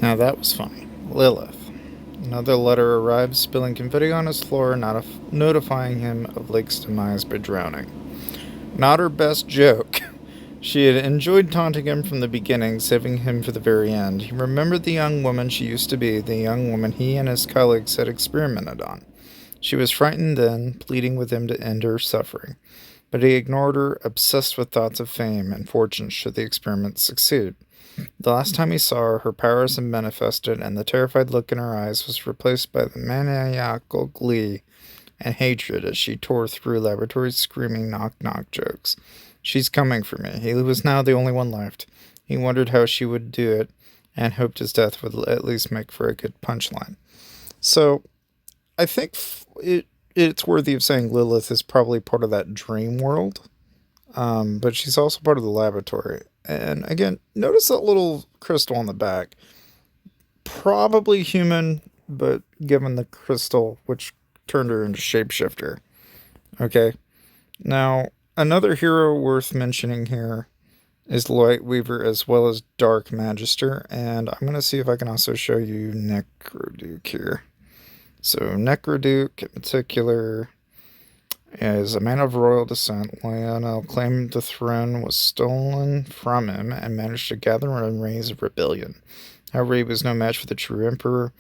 Now that was funny. Lilith. Another letter arrived, spilling confetti on his floor, notifying him of Lake's demise by drowning. Not her best joke. She had enjoyed taunting him from the beginning, saving him for the very end. He remembered the young woman she used to be, the young woman he and his colleagues had experimented on. She was frightened then, pleading with him to end her suffering. But he ignored her, obsessed with thoughts of fame and fortune should the experiment succeed. The last time he saw her, her powers had manifested, and the terrified look in her eyes was replaced by the maniacal glee and hatred as she tore through laboratories screaming knock-knock jokes. She's coming for me. He was now the only one left. He wondered how she would do it, and hoped his death would at least make for a good punchline. So, I think it's worthy of saying Lilith is probably part of that dream world, but she's also part of the laboratory. And again, notice that little crystal on the back. Probably human, but given the crystal, which turned her into shapeshifter. Okay. Now, another hero worth mentioning here is Lightweaver as well as Dark Magister. And I'm going to see if I can also show you Necroduke here. So, Necroduke in particular is a man of royal descent. Lionel claimed the throne was stolen from him and managed to gather and raise a rebellion. However, he was no match for the true emperor.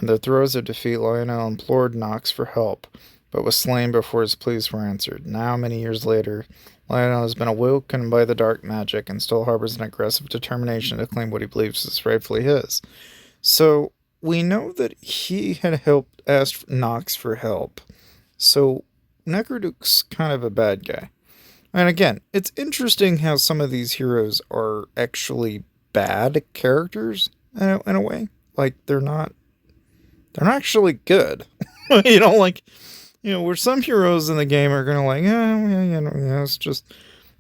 In the throes of defeat, Lionel implored Nox for help, but was slain before his pleas were answered. Now, many years later, Lionel has been awoken by the dark magic and still harbors an aggressive determination to claim what he believes is rightfully his. So, we know that he had asked Nox for help. So, Necroduke's kind of a bad guy. And again, it's interesting how some of these heroes are actually bad characters in a way. Like they're not actually good. Where some heroes in the game are gonna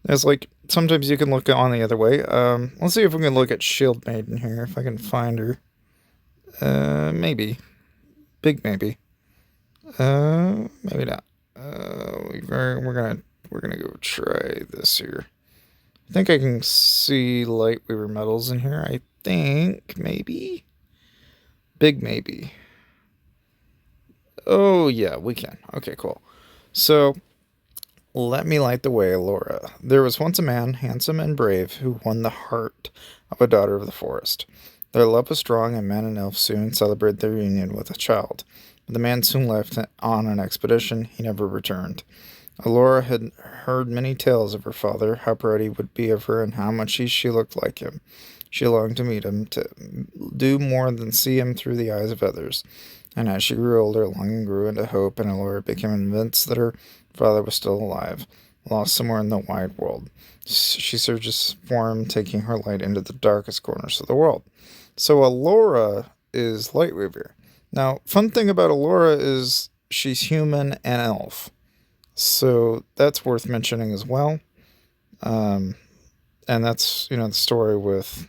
it's like sometimes you can look on the other way. Let's see if we can look at Shield Maiden here, if I can find her. Maybe. Big maybe. Maybe not. We're gonna go try this here. I think I can see Lightweaver medals in here. I think maybe. Big maybe. Oh yeah, we can. Okay, cool. So let me light the way, Laura. There was once a man, handsome and brave, who won the heart of a daughter of the forest. Their love was strong, and man and elf soon celebrated their union with a child. But the man soon left on an expedition. He never returned. Alora had heard many tales of her father, how proud he would be of her, and how much she looked like him. She longed to meet him, to do more than see him through the eyes of others. And as she grew older, longing grew into hope, and Alora became convinced that her father was still alive, lost somewhere in the wide world. She searches for him, taking her light into the darkest corners of the world. So Alora is Lightweaver. Now, fun thing about Alora is she's human and elf. So that's worth mentioning as well. And that's, the story with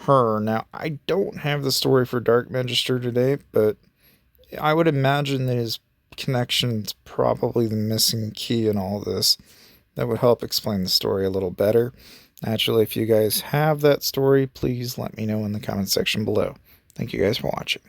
her. Now, I don't have the story for Dark Magister today, but I would imagine that his connection's probably the missing key in all this. That would help explain the story a little better. Naturally, if you guys have that story, please let me know in the comment section below. Thank you guys for watching.